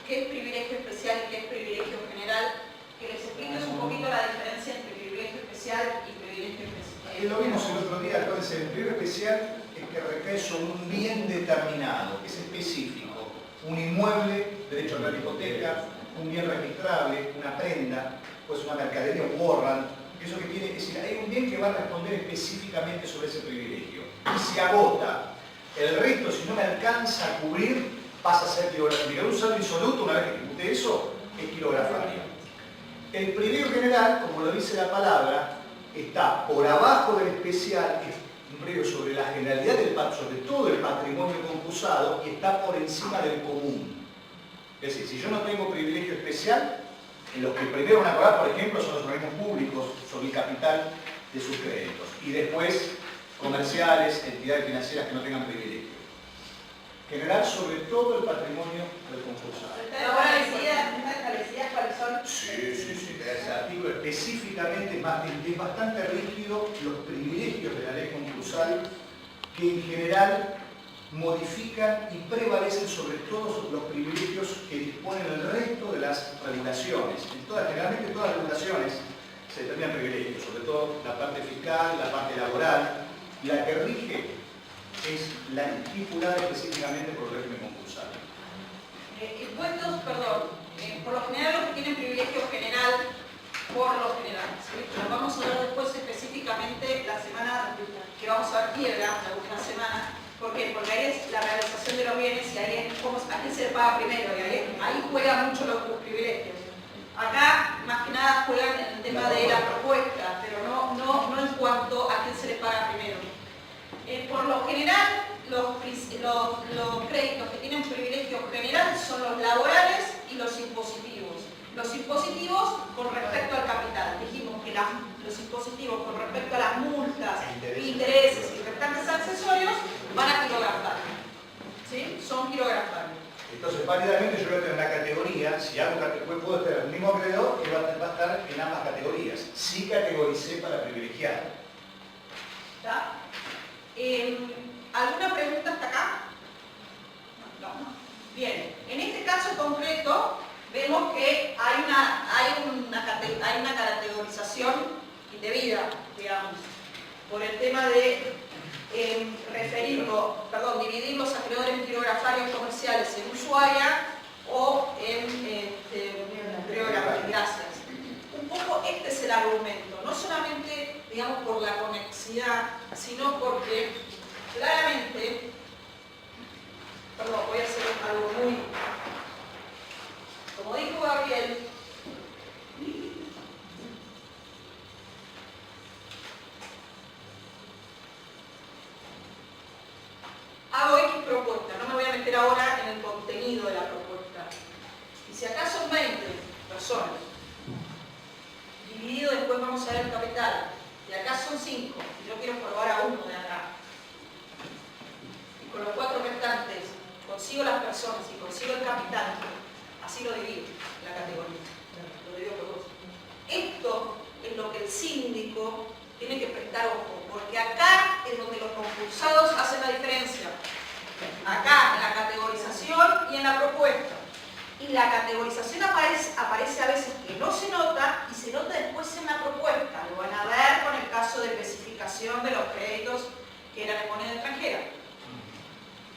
qué es privilegio especial y qué es privilegio general, que les expliques un poquito la diferencia entre privilegio especial y privilegio especial. Lo vimos el otro día, entonces el privilegio especial es que recae sobre un bien determinado, que es específico, un inmueble, derecho a la hipoteca, un bien registrable, una prenda, pues una mercadería, un warrant. Eso que tiene, es decir, hay un bien que va a responder específicamente sobre ese privilegio. Y se agota. El resto, si no me alcanza a cubrir, pasa a ser quirografía. Un saldo insoluto, una vez que ejecute eso, es quirografía. El privilegio general, como lo dice la palabra, está por abajo del especial, es un privilegio sobre la generalidad del sobre todo el patrimonio concursado, y está por encima del común. Es decir, si yo no tengo privilegio especial, en los que primero van a cobrar, por ejemplo, son los organismos públicos sobre el capital de sus créditos. Y después, comerciales, entidades financieras que no tengan privilegio. General sobre todo el patrimonio del concursado. ¿Está establecidas cuáles son? Sí. Ese artículo específicamente es bastante rígido los privilegios de la ley concursal, que en general modifican y prevalecen sobre todos los privilegios que disponen el resto de las regulaciones. Generalmente todas las regulaciones se determinan privilegios, sobre todo la parte fiscal, la parte laboral. La que rige es la estipulada específicamente por el régimen concursal. Impuestos, perdón, por lo general los que tienen privilegio general, por lo general, ¿sí? Lo vamos a ver después específicamente la semana que vamos a ver quiebra, la última semana. ¿Por qué? Porque ahí es la realización de los bienes y ahí es a quién se le paga primero, y ahí juegan mucho los privilegios. Acá, más que nada, juegan en el tema de la propuesta, pero no en cuanto a quién se le paga primero. Por lo general, los créditos que tienen privilegio general son los laborales y los impositivos. Los impositivos con respecto al capital. Dijimos que los impositivos con respecto a las multas, intereses y restantes accesorios van a quirografar. ¿Sí? Son quirografables. Entonces, válidamente yo voy a tener una categoría, si hago puedo tener el mismo acreedor, que va a estar en ambas categorías. Sí categoricé para privilegiar. ¿Está? ¿Alguna pregunta hasta acá? No. Bien, en este caso concreto vemos que hay una categorización indebida, digamos, por el tema de dividir los acreedores quirografarios comerciales en usuaria o en gracias. Un poco este es el argumento, no solamente, digamos, por la conexidad, sino porque claramente, voy a hacer algo muy, como dijo Gabriel, hago X propuesta, no me voy a meter ahora en el contenido de la propuesta. Y si acá son 20 personas, dividido después vamos a ver el capital, y acá son 5, y yo quiero probar a uno de acá. Y con los 4 restantes consigo las personas y consigo el capital, así lo divido en la categoría, lo divido por 2. Esto es lo que el síndico tiene que prestar ojo, porque acá es donde los concursados hacen la diferencia. Acá, en la categorización y en la propuesta. Y la categorización aparece a veces que no se nota y se nota después en la propuesta. Lo van a ver con el caso de especificación de los créditos que eran en moneda extranjera.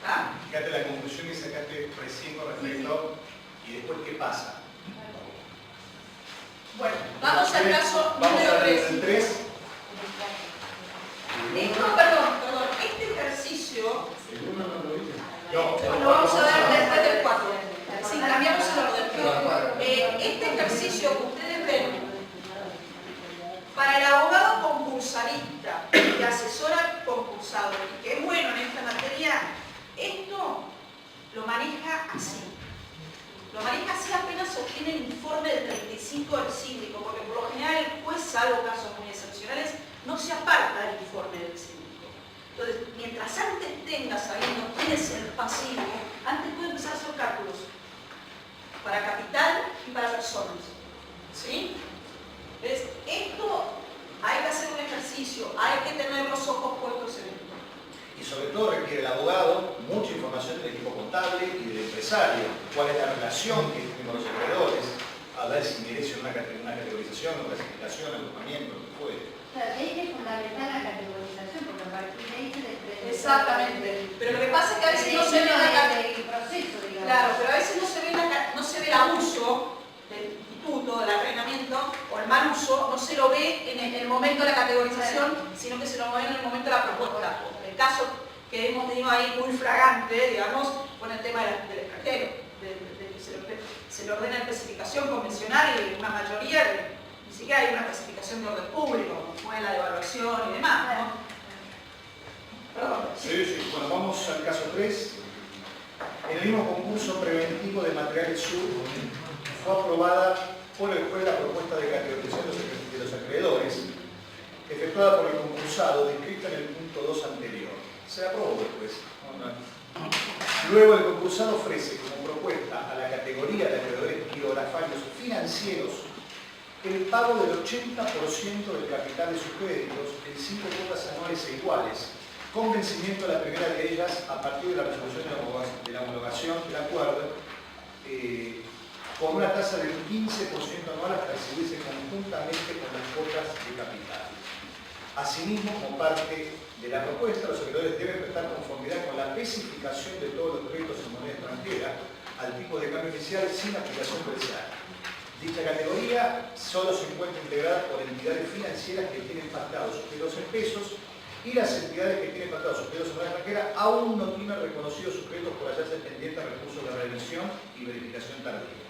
¿Ah? Fíjate la conclusión que sacaste recién con respecto y después qué pasa. Bueno, vamos al caso número 3. El 3. Perdón, este ejercicio No, lo vamos a ver después del 4. Si cambiamos el orden. Este ejercicio que ustedes ven, para el abogado concursalista que asesora al concursado y que es bueno en esta materia, esto lo maneja así. Lo maneja así apenas obtiene el informe del 35 del síndico, porque por lo general el juez, salvo casos muy excepcionales, no se aparta del informe del síndico. Entonces, mientras antes tenga sabiendo quién es el pasivo, antes puede empezar a hacer cálculos para capital y para personas. ¿Sí? Entonces, esto hay que hacer un ejercicio, hay que tener los ojos puestos en esto. Y sobre todo requiere requiere el abogado, mucha información del equipo contable y del empresario, cuál es la relación que tienen con los acreedores, hablar si merecen una categorización, una clasificación, agrupamiento, lo que fuere. Claro, ahí es fundamental la categorización, porque a partir de ahí se desprende. Exactamente. Pero lo que pasa es que a veces no se ve el proceso, digamos. Claro, pero a veces no se ve el abuso del instituto, del arrendamiento, o el mal uso, no se lo ve en el momento de la categorización, sino que se lo ve en el momento de la propuesta. El caso que hemos tenido ahí muy fragante, digamos, con el tema del extranjero, de que se le ordena especificación convencional y una mayoría, ni siquiera hay una especificación de orden público, como fue la devaluación y demás, ¿no? Perdón. Sí. Bueno, vamos al caso 3. En el mismo concurso preventivo de Materiales Sur fue aprobada por el juez la propuesta de categorización de los acreedores, efectuada por el concursado, descrita en el punto 2 anterior. Se aprobó después. Luego el concursado ofrece como propuesta a la categoría de acreedores quirografarios financieros el pago del 80% del capital de sus créditos en 5 cuotas anuales e iguales, con vencimiento de la primera de ellas a partir de la resolución de la homologación del acuerdo, con una tasa del 15% anual hasta recibirse conjuntamente con las cuotas de capital. Asimismo, como parte de la propuesta, los acreedores deben prestar conformidad con la especificación de todos los créditos en moneda extranjera al tipo de cambio oficial sin aplicación precial. Dicha categoría solo se encuentra integrada por entidades financieras que tienen pactados sus créditos en pesos, y las entidades que tienen pactados sus créditos en moneda extranjera aún no tienen reconocidos sus créditos por hallarse pendientes de recursos de revisión y verificación tardía.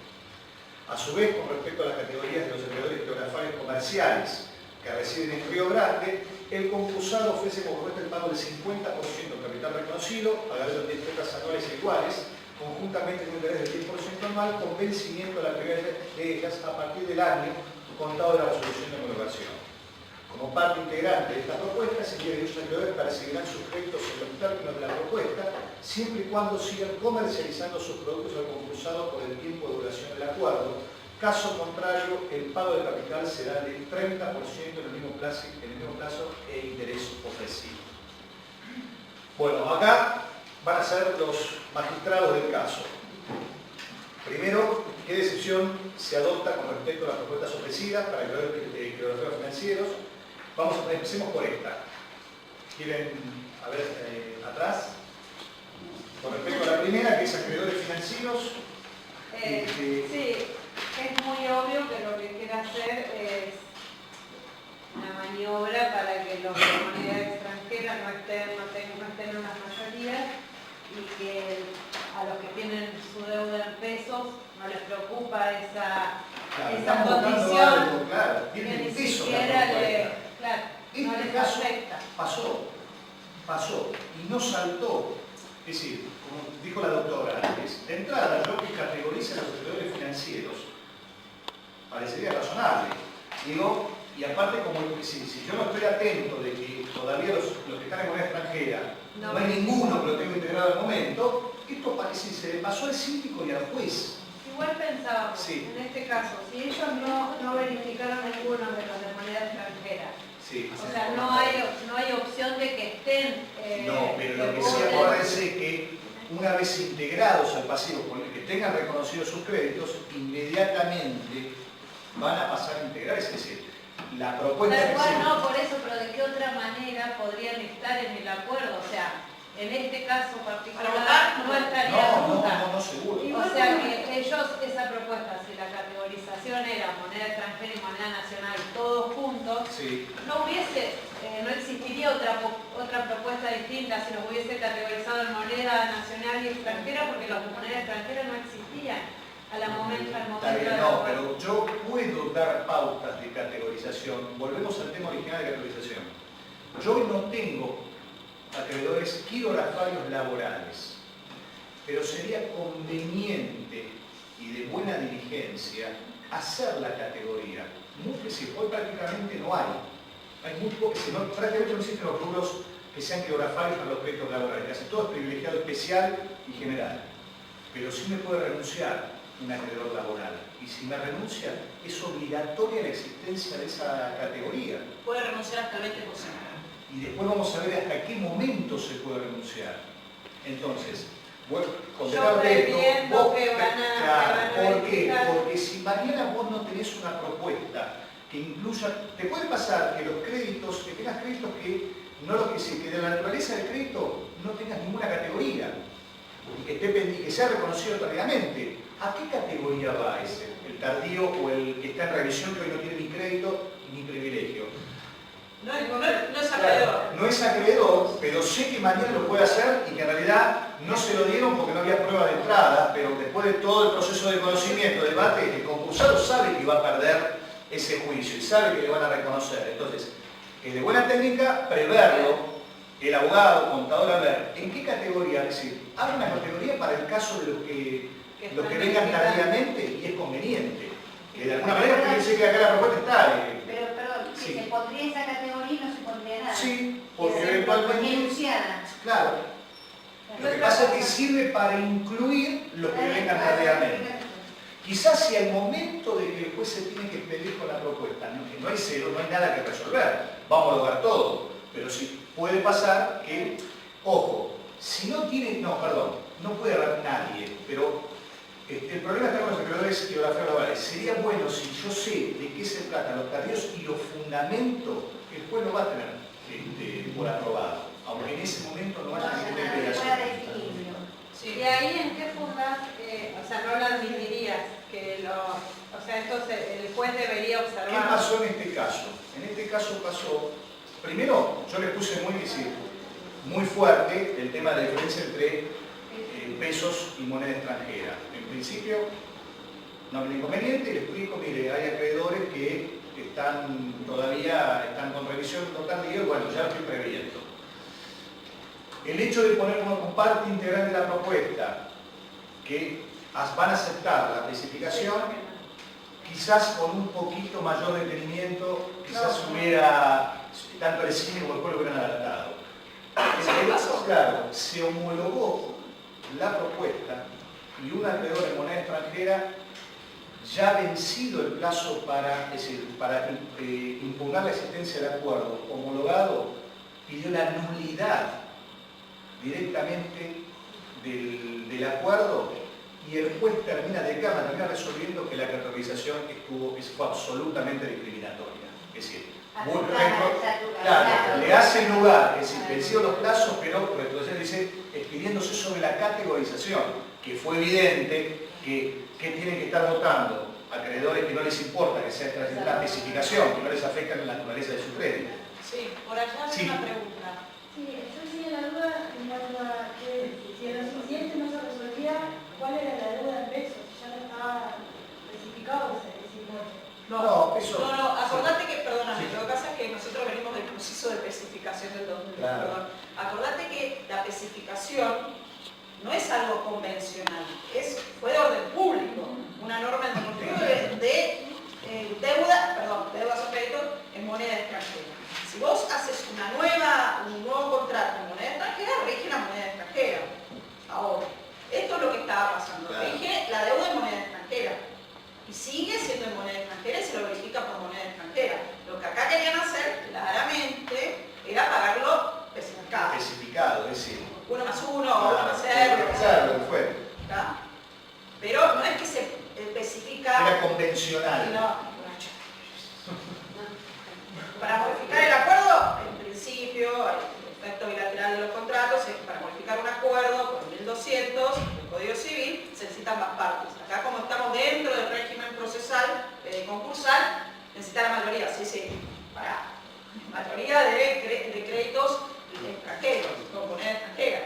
A su vez, con respecto a las categorías de los acreedores quirografarios comerciales que residen en Río Grande, el concursado ofrece como propuesta el pago del 50% del capital reconocido, pagado en 10 cuotas anuales iguales, conjuntamente con un interés del 10% anual, con vencimiento de la primera de ellas a partir del año contado de la resolución de homologación. Como parte integrante de esta propuesta, se quiere que los acreedores percibirán sus créditos en los términos de la propuesta, siempre y cuando sigan comercializando sus productos al concursado por el tiempo de duración del acuerdo. Caso contrario, el pago del capital será del 30% en el mismo plazo e interés ofrecido. Bueno, acá van a ser los magistrados del caso. Primero, ¿qué decisión se adopta con respecto a las propuestas ofrecidas para acreedores financieros? Empecemos por esta. ¿Quieren, a ver, atrás? Con respecto a la primera, que es acreedores financieros. Sí, es muy obvio que lo que quiere hacer es una maniobra para que los de moneda extranjera no estén en las mayorías y que a los que tienen su deuda en pesos no les preocupa esa condición, claro, que tiene ni peso siquiera la no este les caso afecta. pasó y no saltó. Es decir, como dijo la doctora antes, de entrada lo que categoriza a los acreedores financieros parecería razonable. Digo, y aparte, como si yo no estoy atento de que todavía los que están en moneda extranjera no hay ninguno que lo tenga integrado al momento, esto parece se le pasó al síndico y al juez. Igual pensábamos, Sí. en este caso, si ellos no verificaron ninguno de los de moneda extranjera, Sí. o sea, no hay opción de que estén... No, pero lo que sí acuérdense que una vez integrados al pasivo, que tengan reconocidos sus créditos, inmediatamente van a pasar a integrar, es decir, la propuesta... Tal cual, no, por eso, pero de qué otra manera podrían estar en el acuerdo, o sea, en este caso particular no estaría nunca. No, seguro. O sea que ellos, esa propuesta, si la categorización era moneda extranjera y moneda nacional, todos juntos, Sí. no existiría otra propuesta distinta si los hubiese categorizado en moneda nacional y extranjera, porque los de moneda extranjera no existían al momento Está bien, del no, acuerdo. pero yo puedo dar pautas de categorización. Volvemos al tema original de categorización. Yo no tengo acreedores quirografarios laborales, pero sería conveniente y de buena diligencia hacer la categoría. Hoy prácticamente no hay. Hay muy pocos, prácticamente no existen los rubros que sean quirografarios para los créditos laborales. Casi todo es privilegiado especial y general. Pero sí me puede renunciar un acreedor laboral. Y si me renuncia, es obligatoria la existencia de esa categoría. Puede renunciar hasta el 20%. Y después vamos a ver hasta qué momento se puede renunciar. Entonces, bueno, Yo previendo que van a ¿por qué? verificar. Porque si mañana vos no tenés una propuesta que incluya, te puede pasar que los créditos, que tengas créditos que que de la naturaleza del crédito no tengas ninguna categoría y que sea reconocido tardíamente. ¿A qué categoría va ese? ¿El tardío o el que está en revisión que hoy no tiene ni crédito ni privilegio? No es acreedor. No es acreedor, pero sé que mañana lo puede hacer y que en realidad no se lo dieron porque no había prueba de entrada, pero después de todo el proceso de conocimiento, de debate, el concursado sabe que va a perder ese juicio y sabe que le van a reconocer. Entonces, es de buena técnica preverlo, el abogado, contador, a ver, ¿en qué categoría? Es decir, hay una categoría para el caso de los que vengan tardíamente y es conveniente. De alguna manera, porque sé que acá la propuesta está. Pero, perdón, sí. ¿se pondría esa categoría y no se pondría nada? Sí, porque Porque eventualmente. enunciada. Claro. Lo que pasa es que sirve para incluir los que vengan tardíamente. Quizás si al momento de que el juez se tiene que expedir con la propuesta, no hay cero, no hay nada que resolver, vamos a lograr todo. Pero sí puede pasar que, ojo, si no tiene, no puede haber nadie, pero el problema está con los acreedores y la laborales. Sería bueno si yo sé de qué se tratan los tardíos y los fundamentos, el juez lo va a tener por aprobado, aunque en ese momento no haya ninguna impedición. ¿Y ahí en qué fundas, o sea, no lo admitirías? O sea, entonces el juez debería observar. ¿Qué pasó en este caso? En este caso pasó, primero yo le puse muy fuerte el tema de la diferencia entre pesos y moneda extranjera. En principio, no hay inconveniente, le explico, mire, hay acreedores que todavía están con revisión total y bueno, ya lo estoy previendo. El hecho de poner como parte integral de la propuesta que van a aceptar la especificación, quizás con un poquito mayor detenimiento, quizás hubiera, tanto el cine como el pueblo hubieran adaptado. Claro, se homologó la propuesta y un acreedor en moneda extranjera, ya vencido el plazo para impugnar la existencia del acuerdo homologado, pidió la nulidad directamente del acuerdo y el juez termina resolviendo que la categorización fue absolutamente discriminatoria. Es decir, le hace lugar, es decir, vencido los plazos, pero por exposición dice, expidiéndose sobre la categorización, que fue evidente que tienen que estar votando acreedores que no les importa que sea la especificación, que no les afecta la naturaleza de su crédito. Sí, por allá hay una pregunta. Sí, yo tenía la duda en cuanto a que si en los incidentes no se resolvía, ¿cuál era la deuda en pesos? Ya no estaba especificado ese importe. Acordate que, perdóname, lo que pasa es que nosotros venimos del proceso de especificación del 2000, claro. Perdón. Acordate que la especificación no es algo convencional, fue de orden público, una norma administrativa de deudas o créditos en moneda extranjera. Si vos haces un nuevo contrato en moneda extranjera, rige la moneda extranjera. Ahora, esto es lo que estaba pasando. Claro. Rige la deuda en moneda extranjera. Y sigue siendo en moneda extranjera y se lo verifica por moneda extranjera. Lo que acá querían hacer, claramente, era pagarlo especificado. Especificado, es decir. 1 más 1, 1 más 0. Claro, lo que fue. Pero no es que se especifica... Era convencional. No. Para modificar el acuerdo, en principio, el efecto bilateral de los contratos es para modificar un acuerdo por 1200 del Código Civil, se necesitan más partes. Acá, como estamos dentro del régimen procesal concursal, necesita la mayoría, mayoría de créditos extranjeros, con moneda extranjera.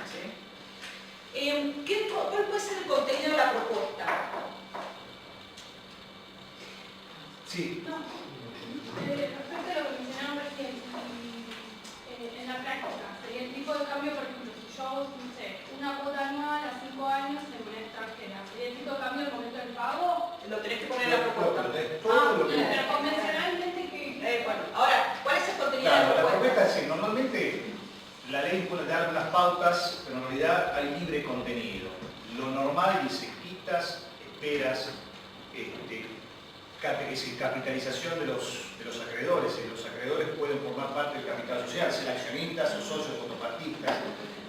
¿Sí? ¿Cuál puede ser el contenido de la propuesta? Sí. Respecto a lo que mencionaron recién, en la práctica, sería el tipo de cambio, por ejemplo, si yo hago, no sé, una cuota anual a 5 años en moneda extranjera, ¿sería el tipo de cambio al momento del pago? Lo tenés que poner en la propuesta. Pero convencionalmente que... Bueno, ahora, ¿cuál es el contenido de la Claro, la propuesta? propuesta es, normalmente la ley puede dar algunas pautas, pero en realidad hay libre contenido. Lo normal dice quitas, esperas, capitalización de los acreedores, y los acreedores pueden formar parte del capital social, ser accionistas o socios autopartistas.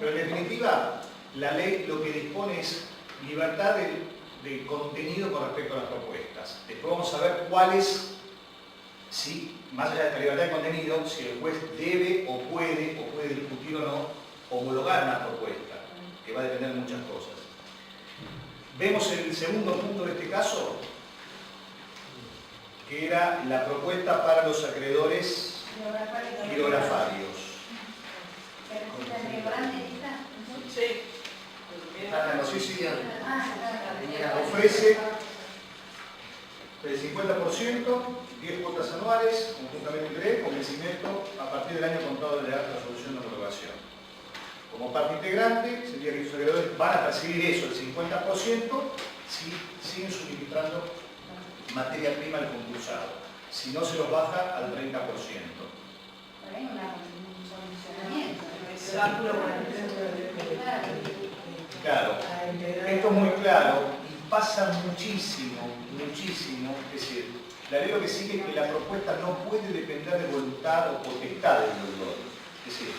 Pero en definitiva, la ley lo que dispone es libertad de contenido con respecto a las propuestas. Después vamos a ver cuáles, si, más allá de esta libertad de contenido, si el juez debe o puede discutir o no, homologar una propuesta, que va a depender de muchas cosas. Vemos el segundo punto de este caso, que era la propuesta para los acreedores hidrografarios. Sí. Ofrece el 50%, 10 cuotas anuales, conjuntamente entre él, con vencimiento a partir del año contado de la resolución de homologación. Como parte integrante, sería que los acreedores van a percibir eso, el 50%, si siguen suministrando materia prima al concursado. Si no, se los baja al 30%. Por ahí un condicionamiento. Claro, esto es muy claro y pasa muchísimo, muchísimo. Es decir, la ley lo que sigue es que la propuesta no puede depender de voluntad o potestad del deudor. Es decir,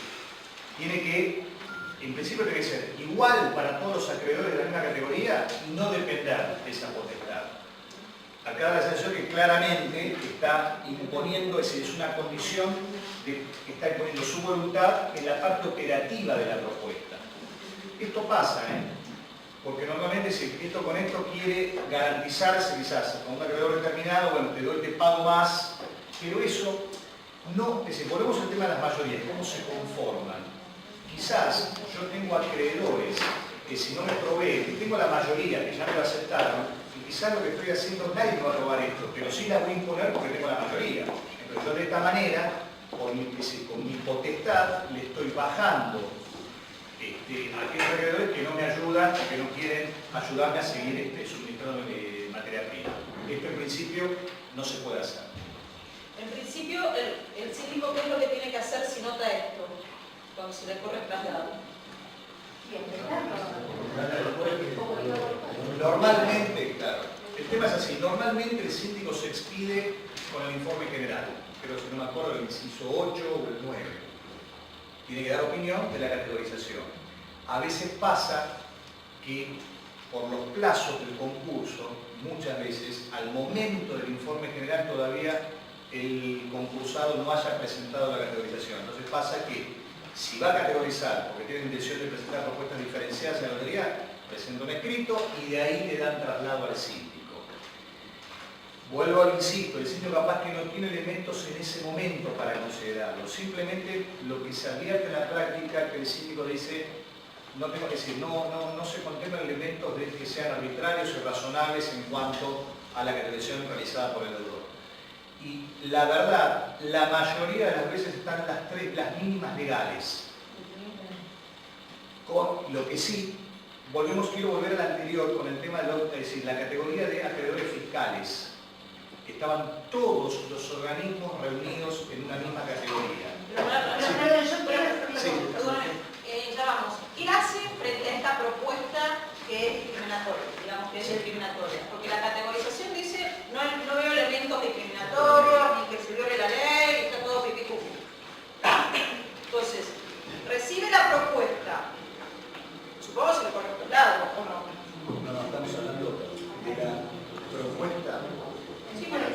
tiene que, en principio tiene que ser igual para todos los acreedores de la misma categoría y no depender de esa potestad. Acá da la sensación que claramente está imponiendo, es decir, es una condición que está imponiendo su voluntad en la parte operativa de la propuesta. Esto pasa, porque normalmente si esto con esto quiere garantizarse quizás con un acreedor determinado, bueno, te pago más, pero eso no, es decir, volvemos al tema de las mayorías, cómo se conforman. Quizás yo tengo acreedores que si no me proveen, que tengo la mayoría que ya me lo aceptaron, y quizás lo que estoy haciendo, nadie me va a robar esto, pero sí la voy a imponer porque tengo la mayoría. Entonces yo de esta manera, con mi potestad, le estoy bajando a aquellos acreedores que no me ayudan, que no quieren ayudarme a seguir suministrando materia prima. Esto en principio no se puede hacer. En principio, el síndico, ¿qué es lo que tiene que hacer si nota esto? Cuando se le corre el traslado. Normalmente, claro, el tema es así, normalmente el síndico se expide con el informe general, pero si no me acuerdo el inciso 8 o el 9. Tiene que dar opinión de la categorización. A veces pasa que por los plazos del concurso, muchas veces, al momento del informe general todavía el concursado no haya presentado la categorización. Entonces pasa que si va a categorizar, porque tiene intención de presentar propuestas diferenciadas en la lotería, presenta un escrito y de ahí le dan traslado al síndico. Vuelvo al insisto, el síndico capaz que no tiene elementos en ese momento para considerarlo. Simplemente lo que se advierte en la práctica que el síndico dice, no tengo que decir, no se contemplan elementos de que sean arbitrarios y razonables en cuanto a la categorización realizada por el deudor. Y la verdad, la mayoría de las veces están las mínimas legales. Con lo que sí, quiero volver al anterior con el tema de es decir, la categoría de acreedores fiscales. Estaban todos los organismos reunidos en una misma categoría. Ya vamos. ¿Qué hace frente a esta propuesta que es discriminatoria? Digamos que es discriminatoria. Porque la categorización dice, no veo elementos discriminatorios, ni que se viole la ley, está todo pipí cupi. Entonces, recibe la propuesta. Supongo que se le pone por lado, ¿o no? No, estamos hablando de la propuesta. Sí, bueno.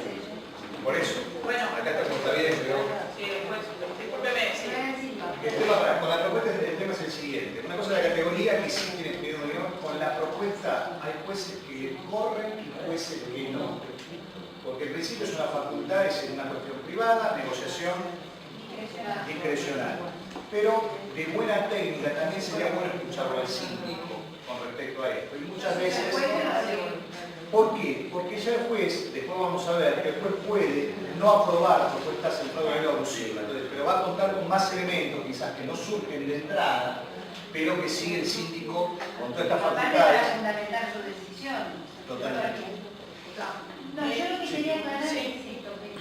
Por eso. Bueno. Acá está bien, pero... Sí, pues, discúlpeme, sí. El tema con la propuesta el tema es el siguiente. Una cosa de la categoría que sí tiene que ver con la propuesta, hay jueces que corren y jueces que no. Porque en principio es una facultad, es una cuestión privada, negociación discrecional. Pero de buena técnica también sería bueno escucharlo al síndico con respecto a esto. Y muchas veces... ¿Por qué? Porque ya el juez, después vamos a ver, que el juez puede no aprobar propuestas en toda la ley abusiva, pero va a contar con más elementos, quizás que no surgen de entrada, pero que sigue el síndico con todas estas facultades. Para fundamentar su decisión. Totalmente. No, yo lo que quería aclarar es esto, que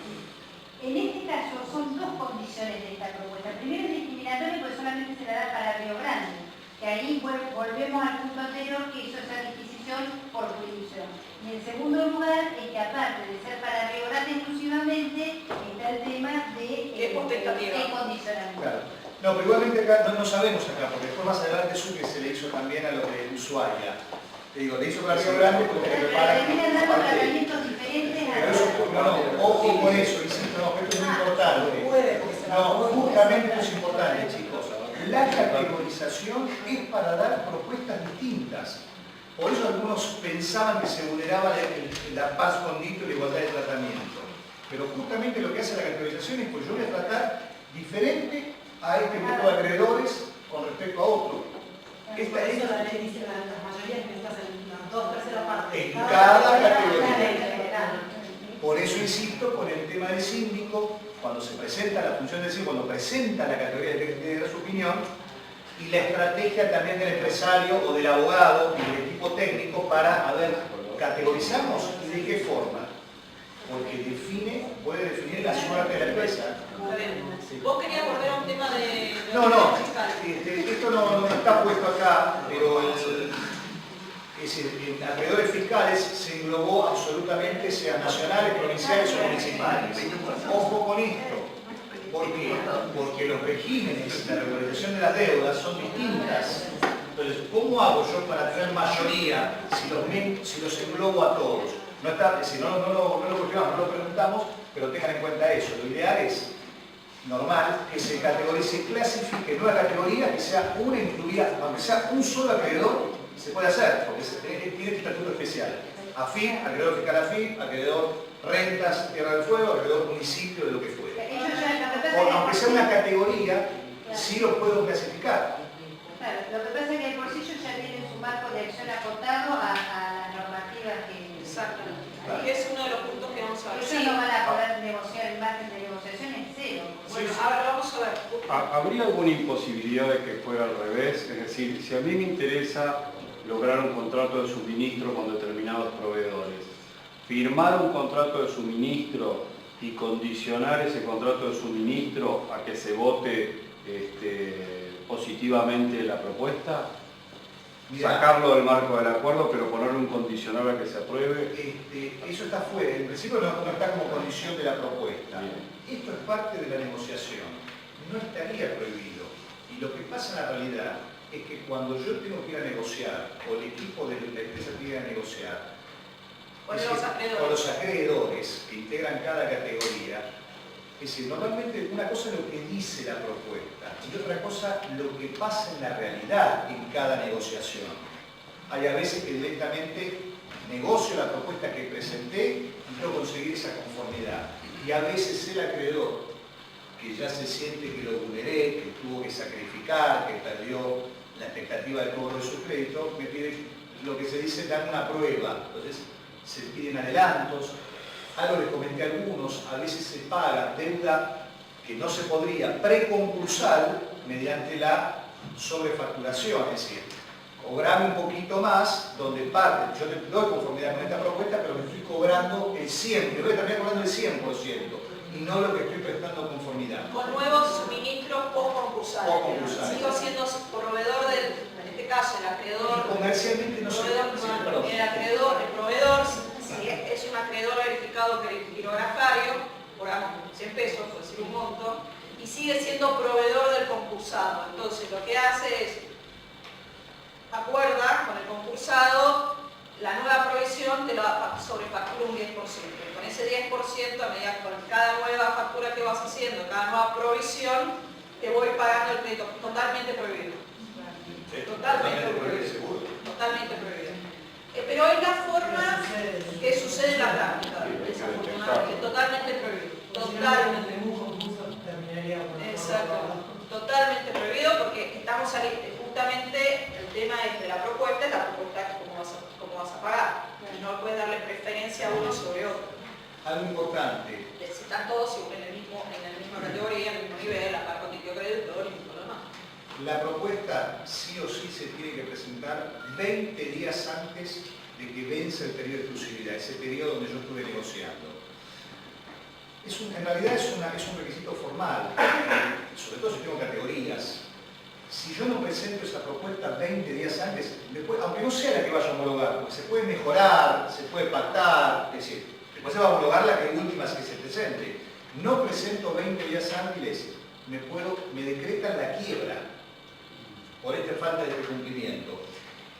en este caso son dos condiciones de esta propuesta. Primero es discriminatorio porque solamente se la da para Río Grande, que ahí volvemos al punto anterior que hizo esa disquisición por jurisdicción. Y en segundo lugar es que aparte de ser para Río Grande exclusivamente, está el tema de ¿Qué potestativo? condicionamiento. Claro. No, pero igualmente acá no sabemos acá, porque después más adelante supe que se le hizo también a los de Ushuaia. Te digo, le hizo para Río Grande porque te preparan. Terminan dando tratamientos diferentes a Pero eso, ojo con eso, insisto, no, esto es muy importante. No, justamente esto es importante, chicos. La categorización es para dar propuestas distintas. Por eso algunos pensaban que se vulneraba la paz condito y la igualdad de tratamiento. Pero justamente lo que hace la categorización es, pues yo voy a tratar diferente a este grupo de acreedores con respecto a otro. Esta es la ley dice que las mayorías que estás en las 2/3 partes. en cada categoría. Por eso insisto con el tema del síndico, cuando se presenta la función del síndico, cuando presenta la categoría de dar su opinión, y la estrategia también del empresario o del abogado y del equipo técnico para, a ver, categorizamos y de qué forma. Porque puede definir la suerte de la empresa. Vos querías volver a un tema de... No, fiscal. esto no está puesto acá, pero en acreedores fiscales se englobó absolutamente, sean nacionales, provinciales o municipales. Ojo con esto. ¿Por qué? Porque los regímenes de regularización de las deudas son distintas. Entonces, ¿cómo hago yo para tener mayoría si los englobo a todos? No está, si no lo cuestionamos, no lo preguntamos, pero tengan en cuenta eso. Lo ideal es normal que se categorice y clasifique nueva categoría, que sea una incluida, aunque sea un solo acreedor, se puede hacer, porque tiene este estatuto especial. AFIP, acreedor fiscal AFIP, acreedor rentas, tierra del fuego, acreedor municipio, de lo que fuera. O aunque sea una categoría, sí lo puedo clasificar. Claro, lo que pasa es que el bolsillo ya tiene su marco de acción acotado a la normativa que... Exactamente. Y es uno de los puntos que vamos a ver. Ellos no van a poder negociar, el margen de negociación es cero. Bueno, ahora vamos a ver. ¿Habría alguna imposibilidad de que fuera al revés? Es decir, si a mí me interesa lograr un contrato de suministro con determinados proveedores, firmar un contrato de suministro y condicionar ese contrato de suministro a que se vote positivamente la propuesta, sacarlo del marco del acuerdo, pero ponerle un condicional a que se apruebe. Eso está fuera, en principio no está como condición de la propuesta. Bien. Esto es parte de la negociación, no estaría prohibido. Y lo que pasa en la realidad es que cuando yo tengo que ir a negociar, o el equipo de la empresa tiene que ir a negociar, con los acreedores que integran cada categoría, es decir, normalmente una cosa es lo que dice la propuesta y otra cosa lo que pasa en la realidad en cada negociación. Hay a veces que directamente negocio la propuesta que presenté y no conseguir esa conformidad. Y a veces el acreedor, que ya se siente que lo vulneré, que tuvo que sacrificar, que perdió la expectativa de cobro de su crédito, me pide lo que se dice dar una prueba. Entonces se piden adelantos. Algo les comenté a algunos, a veces se paga deuda que no se podría preconcursar mediante la sobrefacturación, es decir, cobrarme un poquito más, donde parte, yo te doy conformidad con esta propuesta, pero me estoy cobrando el 100%, me voy a terminar cobrando el 100%, y no lo que estoy prestando conformidad. Con nuevos suministros post-concursales. Sigo siendo proveedor en este caso, el acreedor. Y comercialmente no se puede. El proveedor, si es un acreedor verificado quirografario, cobramos 100 pesos, por decir un monto, y sigue siendo proveedor del concursado. Entonces, lo que hace es acuerda con el concursado la nueva provisión, te la sobrefactura un 10%. Con ese 10%, a medida con cada nueva factura que vas haciendo, cada nueva provisión, te voy pagando el crédito totalmente prohibido. Totalmente prohibido. Seguro. Totalmente prohibido. Pero es la forma que sucede en la práctica, desafortunadamente, totalmente prohibido. Totalmente. Exacto. Totalmente prohibido porque estamos justamente el tema es de la propuesta cómo vas a pagar. Y no puedes darle preferencia a uno sobre otro. Algo importante. Si están todos en la misma categoría, en el mismo nivel, la par con título crediticio y todo lo demás. La propuesta sí o sí se tiene que presentar 20 días antes de que vence el periodo de exclusividad, ese periodo donde yo estuve negociando. En realidad es un requisito formal, sobre todo si tengo categorías. Si yo no presento esa propuesta 20 días antes, después, aunque no sea la que vaya a homologar, porque se puede mejorar, se puede pactar, es decir, después se va a homologar la que última que se presente. No presento 20 días antes me decretan la quiebra por esta falta de cumplimiento.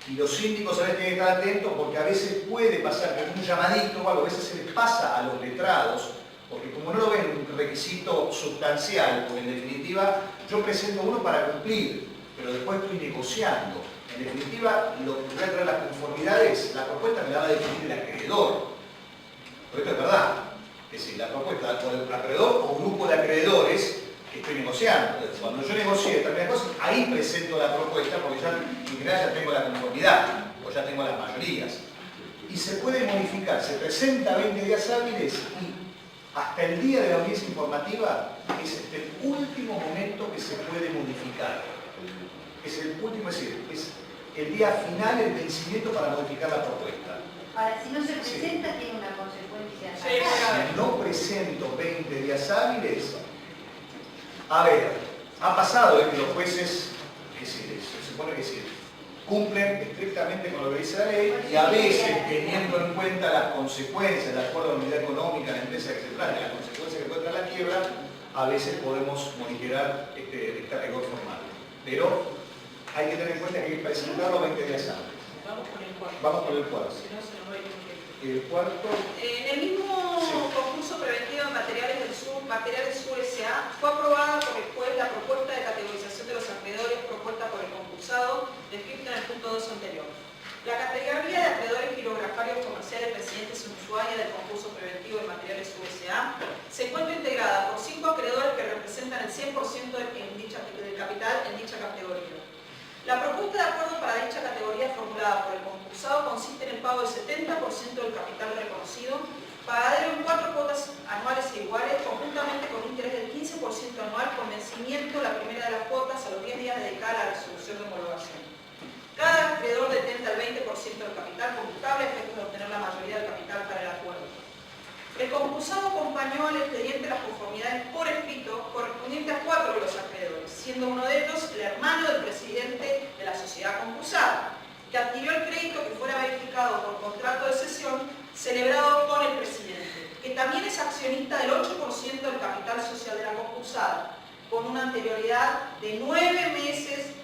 Y los síndicos a veces tienen que estar atentos porque a veces puede pasar que un llamadito o algo, a veces se les pasa a los letrados, porque como no lo ven un requisito sustancial, porque en definitiva yo presento uno para cumplir, pero después estoy negociando. En definitiva, lo que voy a traer las conformidades, la propuesta me la va a definir el acreedor. Pero esto es verdad. Es decir, la propuesta por el acreedor o grupo de acreedores que estoy negociando. Entonces, cuando yo negocie determinadas cosas, ahí presento la propuesta porque ya en general ya tengo la conformidad o ya tengo las mayorías. Y se puede modificar, se presenta 20 días hábiles y hasta el día de la audiencia informativa es el último momento que se puede modificar. Es el último, es decir, es el día final, el vencimiento para modificar la propuesta. Ahora, si no se presenta, tiene una consecuencia. Si no presento 20 días hábiles, a ver, ha pasado de que los jueces, se supone que sí, cumplen estrictamente con lo que dice la ley y a veces, teniendo en cuenta las consecuencias del acuerdo de unidad económica, la empresa que se trata, las consecuencias que puede traer la quiebra, a veces podemos modificar esta rigor formal. Pero hay que tener en cuenta que hay que presentarlo 20 días hábiles. Vamos con el cuarto. Vamos con el cuarto. Si no, se nos va a ir un tiempo. El cuarto. En el mismo concurso preventivo de Materiales del Sur, Materiales Sur S.A., fue aprobada por el juez la propuesta de categorización de los acreedores propuesta por el concursado, descrita en el punto 2 anterior. La categoría de acreedores quirografarios comerciales residentes en Ushuaia del concurso preventivo de Materiales Sur S.A. se encuentra integrada por 5 acreedores que representan el 100% del capital en dicha categoría. La propuesta de acuerdo para dicha categoría formulada por el concursado consiste en el pago del 70% del capital reconocido, pagadero en 4 cuotas anuales e iguales, conjuntamente con un interés del 15% anual con vencimiento la primera de las cuotas a los 10 días dedicada a la resolución de homologación. Cada acreedor detenta el 20% del capital computable a efectos de obtener la mayoría del capital para el acuerdo. El concursado acompañó al expediente las conformidades por escrito correspondientes a 4 de los acreedores, siendo uno de ellos el hermano del presidente de la sociedad concursada, que adquirió el crédito que fuera verificado por contrato de cesión celebrado con el presidente, que también es accionista del 8% del capital social de la concursada, con una anterioridad de 9 meses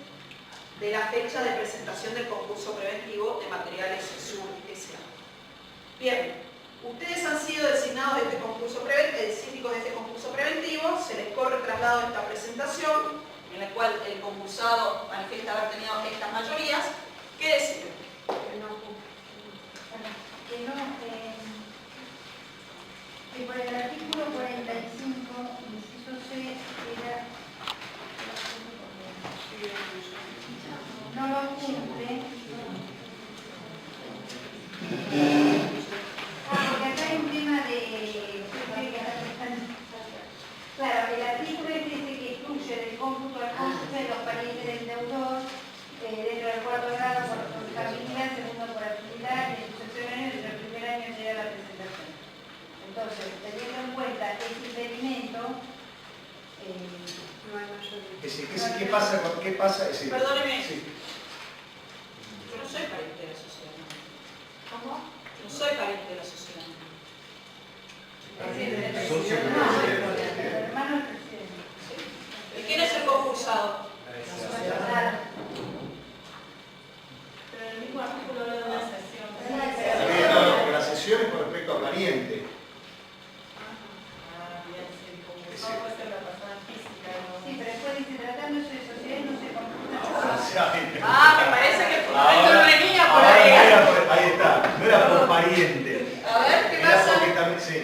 de la fecha de presentación del concurso preventivo de Materiales Sur S.A. Bien. Ustedes han sido designados de este concurso síndicos de este concurso preventivo, se les corre traslado de esta presentación, en la cual el concursado manifiesta haber tenido estas mayorías. ¿Qué deciden? Que por el artículo 45, inciso C, era... no lo cumple. Porque acá hay un tema de... Claro, el artículo dice que excluye del cómputo al cómputo de los parientes del deudor dentro del 4 grado por responsabilidad, segundo por actividad y el sucesorio dentro del primer año llega la presentación. Entonces, teniendo en cuenta ese impedimento, no hay mayoría. ¿Qué pasa? Perdóneme. Sí. Yo no soy pariente de la sociedad. ¿Cómo? No soy pariente de la sociedad. ¿Y quién es el concursado? Pero en el mismo artículo habla de una sesión. Porque la sesión es con respecto a pariente. Sí, pero después dice tratándose de sociedad no se computa. Me parece que el fundamento no venía por ahí. Ahí está, no era por pariente. A ver, ¿qué Era pasa? porque también, sí.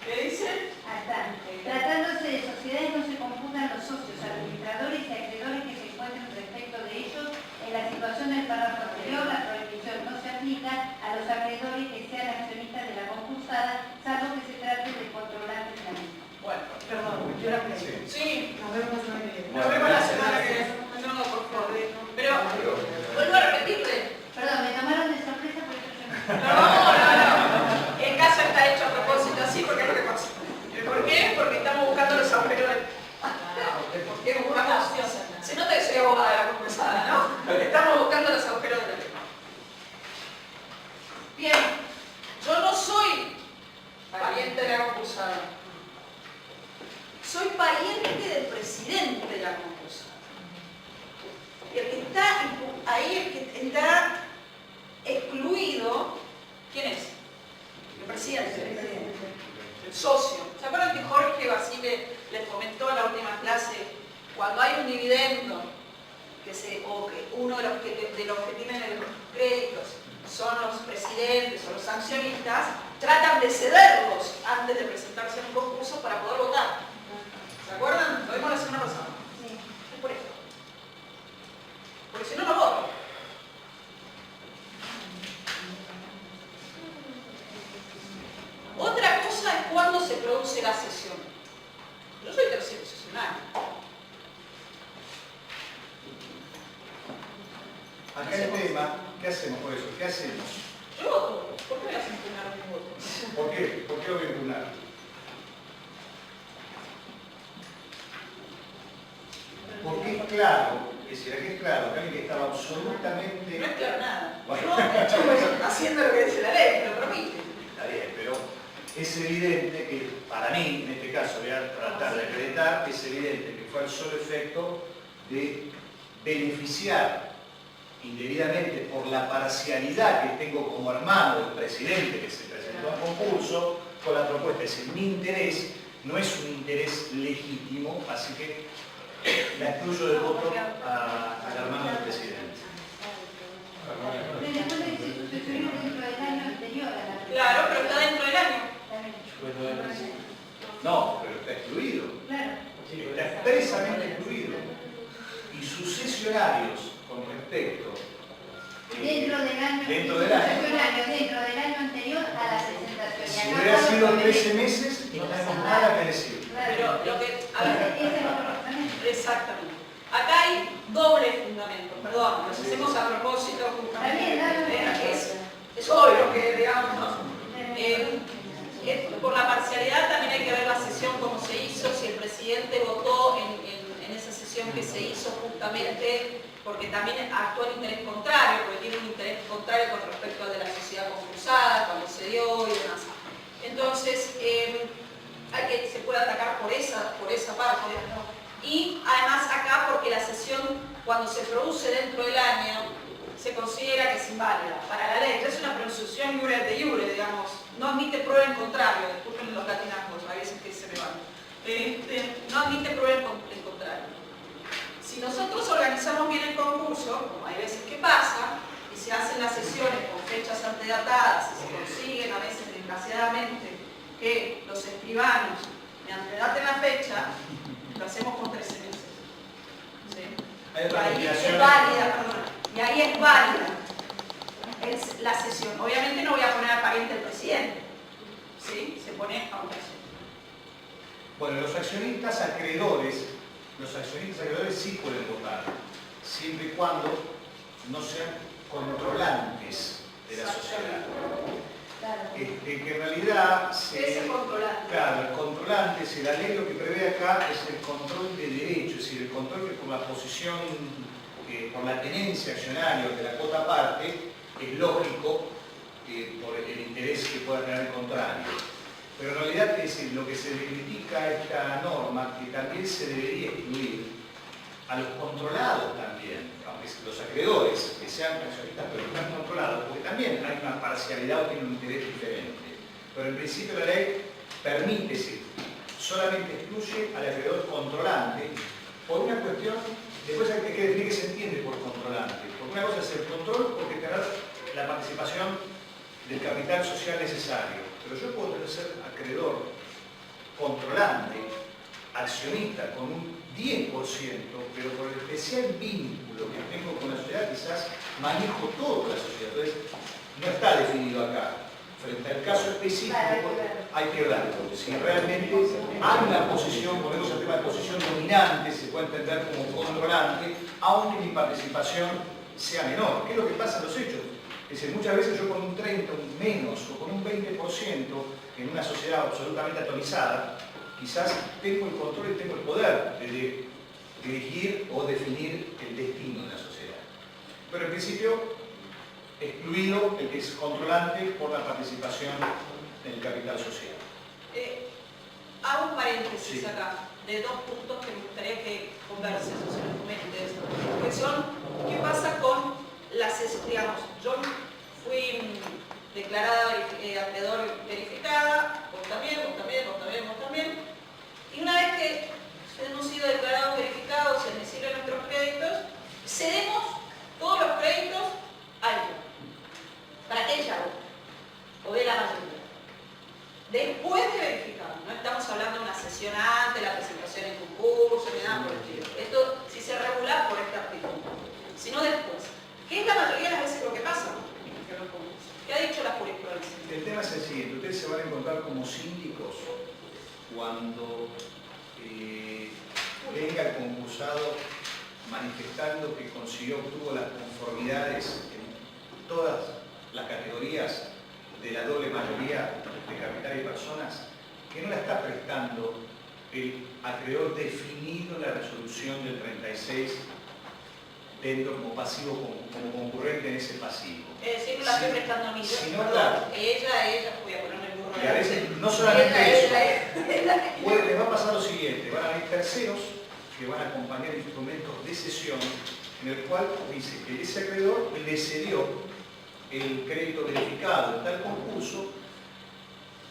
¿Qué dice? Ahí está. Tratándose de sociedades no se computan los socios, administradores y acreedores que se encuentren respecto de ellos. En la situación del párrafo anterior, la prohibición no se aplica a los acreedores que sean accionistas de la concursada, salvo que se trate de controlantes de la misma. Bueno, Perdón, yo la pedí. sí. Nos vemos la semana que viene. Nos vemos la semana que viene. No, por favor. Pero, vuelvo a repetirle. Perdón, me tomaron de sorpresa por eso yo no. No. El caso está hecho a propósito así porque es lo que pasa. ¿Por qué? Porque estamos buscando los agujeros del... Porque buscamos... Se nota que soy abogada de la concursada, ¿no? Estamos buscando los agujeros de la ley. Bien, yo no soy entrará excluido, ¿quién es? El presidente, el socio. ¿Se acuerdan que Jorge Basile les comentó en la última clase, cuando hay un dividendo, o que uno de los que tienen los créditos son los presidentes o los accionistas, tratan de cederlos antes de presentarse en un concurso para poder votar? ¿Se acuerdan? Lo vimos la semana pasada. Sí. Es por esto. Porque si no, no voto. Otra cosa es cuándo se produce la sesión. Yo soy tercero sesionario. Acá el tema, ¿qué hacemos por eso? ¿Qué hacemos? Yo voto. ¿Por qué voy a impugnar mi voto? ¿Por qué? ¿Por qué lo voy a impugnar? Porque es claro, es decir, aquí es claro, que alguien que estaba absolutamente... No es claro nada. Bueno. Yo voy haciendo lo que dice la ley, me lo permite. Está bien, pero es evidente que, para mí, en este caso, voy a tratar de acreditar, es evidente que fue el solo efecto de beneficiar indebidamente por la parcialidad que tengo como hermano del presidente que se presentó al concurso con la propuesta. Es decir, mi interés no es un interés legítimo, así que la excluyo del voto al hermano del presidente. Pero después de que se sucedió dentro del año anterior a la... Claro, pero está dentro del año. No, pero está excluido. Claro. Está expresamente excluido. Y sucesionarios con respecto Dentro del año, dentro del año. dentro del año anterior a la presentación. Si hubiera sido 13 meses, no tenemos nada que decir. Pero lo que... A ver, exactamente. Acá hay doble fundamento, perdón, los hacemos a propósito justamente. Es obvio que, digamos, por la parcialidad también hay que ver la sesión como se hizo, si el presidente votó en esa sesión que se hizo justamente porque también actuó en interés contrario, porque tiene un interés contrario con respecto al de la sociedad concursada, cuando se dio y demás. Entonces, se puede atacar por esa parte. Y además acá porque la sesión, cuando se produce dentro del año, se considera que es inválida para la ley. Es una presunción iure de iure, digamos. No admite prueba en contrario. Disculpen los latinazos, a veces que se me van. No admite prueba en contrario. Si nosotros organizamos bien el concurso, como hay veces que pasa, y se hacen las sesiones con fechas antedatadas, y se consiguen a veces, desgraciadamente, que los escribanos me antedaten la fecha, lo hacemos con 13 meses. ¿Sí? Hay Y otra ahí es complicación. válida, perdón. Y ahí es válida la sesión. Obviamente no voy a poner al pariente del presidente. ¿Sí? Se pone a un presidente. Bueno, los accionistas acreedores sí pueden votar, siempre y cuando no sean controlantes de la sociedad. Que en realidad, ¿Qué es el controlante? claro, el controlante, si la ley lo que prevé acá es el control de derecho, es decir, el control que por la posición, por la tenencia accionaria de la cuota parte, es lógico por el interés que pueda tener el contrario. Pero en realidad es decir, lo que se le critica a esta norma, que también se debería excluir a los controlados también, aunque los acreedores que sean accionistas pero que están controlados, porque también hay una parcialidad o tiene un interés diferente. Pero en principio la ley permite, sí, solamente excluye al acreedor controlante por una cuestión, después hay que definir qué se entiende por controlante. Porque una cosa es el control porque tener la participación del capital social necesario. Pero yo puedo ser acreedor, controlante, accionista con un 10%, pero por el especial vínculo que tengo con la sociedad, quizás manejo toda la sociedad. Entonces, no está definido acá. Frente al caso específico, hay que hablar. Si realmente hay una posición, ponemos el tema de posición dominante, se puede entender como controlante, aunque mi participación sea menor. ¿Qué es lo que pasa en los hechos? Es decir, muchas veces yo con un 30, un menos o con un 20% en una sociedad absolutamente atomizada, quizás tengo el control y tengo el poder de dirigir o definir el destino de la sociedad. Pero en principio, excluido el que es controlante por la participación en el capital social. Hago un paréntesis Sí. acá de dos puntos que me gustaría que converses o se los comentes, que son, ¿qué pasa con la sesión El tema es el siguiente, ustedes se van a encontrar como síndicos cuando venga el concursado manifestando que obtuvo las conformidades en todas las categorías de la doble mayoría de capital y personas, que no la está prestando el acreedor definido en la resolución del 36 dentro como pasivo, como concurrente en ese pasivo. Es decir, no la estoy prestando a mí. Si no, Perdón, claro. ella, voy a ponerme el burro. Y a veces no solamente eso, Ella. les va a pasar lo siguiente, van a haber terceros que van a acompañar instrumentos de cesión en el cual dice que ese acreedor le cedió el crédito verificado en tal concurso,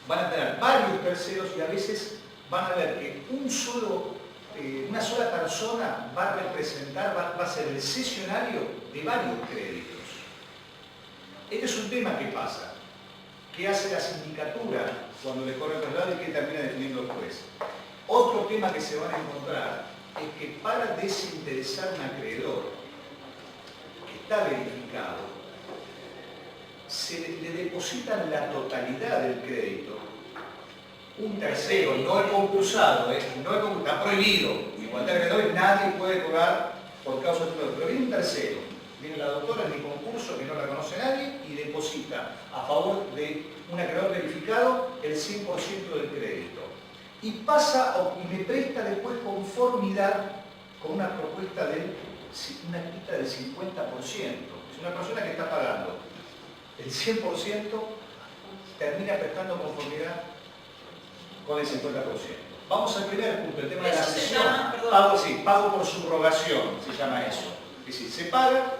van a tener varios terceros y a veces van a ver que una sola persona va a representar, va a ser el cesionario de varios créditos. Este es un tema que pasa. ¿Qué hace la sindicatura cuando le corre el traslado y qué termina definiendo el juez? Otro tema que se van a encontrar es que para desinteresar un acreedor que está verificado, se le depositan la totalidad del crédito. Un tercero, no el concursado, está prohibido. Igualdad de acreedores, nadie puede cobrar por causa de otro. Pero viene un tercero, viene la doctora en mi concurso, que no la conoce nadie, y deposita a favor de un acreedor verificado el 100% del crédito. Y pasa y me presta después conformidad con una propuesta una quita del 50%. Es una persona que está pagando el 100%, termina prestando conformidad con el 50%. Vamos al primer punto, el tema de la Eso se cesión. llama, perdón. Pago por subrogación, se llama eso. Es decir, se paga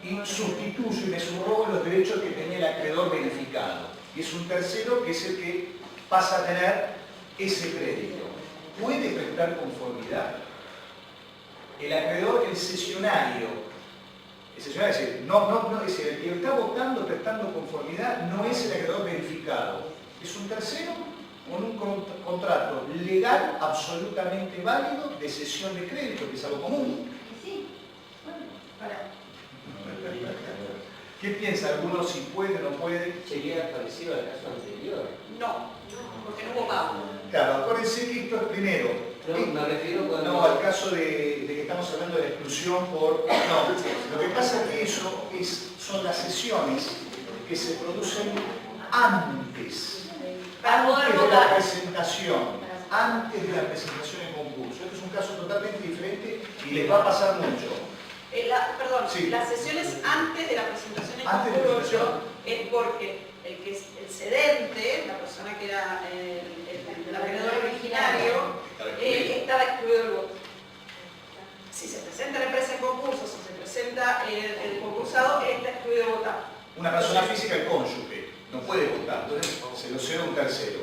y sustituyo y me subrogo los derechos que tenía el acreedor verificado. Y es un tercero que es el que pasa a tener ese crédito. ¿Puede prestar conformidad? El acreedor, el cesionario, es decir, es decir, el que está votando, prestando conformidad, no es el acreedor verificado. Es un tercero con un contrato legal absolutamente válido de cesión de crédito, que es algo común. Sí, bueno, ¿Qué piensa? ¿Alguno si puede o no puede? Sería parecido al caso anterior. No, porque no hubo pago. Claro, acuérdense que esto es primero. No, me refiero cuando... No, al caso de que estamos hablando de la exclusión por... No, lo que pasa es que eso son las sesiones que se producen antes Para poder de la votar. presentación, antes de la presentación en concurso. Este es un caso totalmente diferente y les va a pasar mucho. Perdón, Sí. las sesiones antes de la presentación en Antes de la concurso presentación. es porque el cedente, la persona que era el acreedor originario, estaba excluido del voto. Si se presenta la empresa en concurso, si se presenta el concursado, está excluido de votar. Una persona física, el cónyuge, no puede votar, entonces se lo cede a un tercero.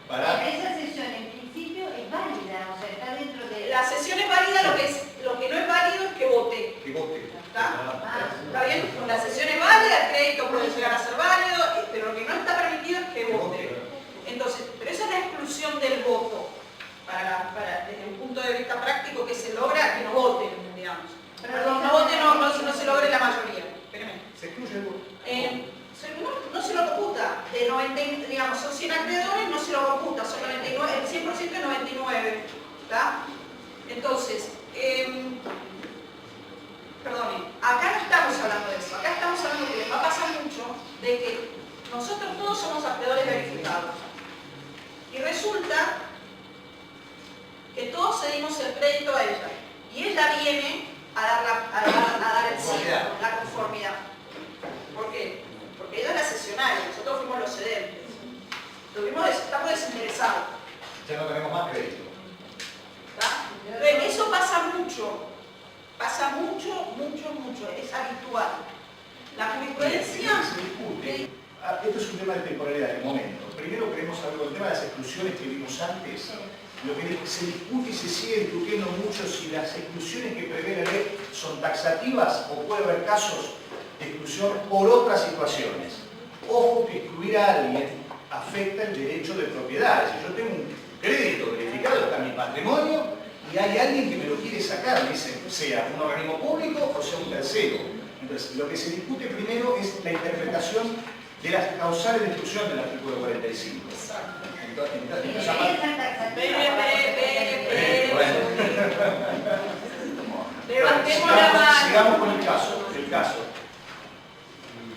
Para... esa sesión en principio es válida, o sea, está dentro de... La sesión es válida, lo que no es válido es que vote. Que vote. ¿Está? ¿Está bien? La sesión es válida, el crédito puede llegar a ser válido, pero lo que no está permitido es que vote. Entonces, pero esa es la exclusión del voto, desde un punto de vista práctico que se logra que no voten, digamos. Perdón, no voten, no se logre la mayoría. Espérenme. Se excluye el voto. No se lo computa, de 90, digamos, son 100 acreedores, no se lo computa, son 99, el 100% es 99, ¿está? Entonces, perdone, acá no estamos hablando de eso, acá estamos hablando que les va a pasar mucho de que nosotros todos somos acreedores verificados. Y resulta que todos cedimos el crédito a ella, y ella viene a dar el sí, la conformidad. ¿Por qué? Porque ella es la cesionaria, nosotros fuimos los cedentes. Estamos desinteresados. Ya no tenemos más crédito. ¿Está? Entonces, eso pasa mucho, es habitual. La jurisprudencia... Se discute. Esto es un tema de temporalidad, de momento. Primero queremos saber con el tema de las exclusiones que vimos antes. Lo que se discute y se sigue discutiendo mucho si las exclusiones que prevé la ley son taxativas o puede haber casos de exclusión por otras situaciones. Ojo que excluir a alguien afecta el derecho de propiedad. Si yo tengo un crédito verificado, está en mi patrimonio, y hay alguien que me lo quiere sacar, sea un organismo público o sea un tercero. Entonces, lo que se discute primero es la interpretación de las causales de exclusión del artículo 45. Exacto. Entonces, Levantemos la mano. sigamos con el caso.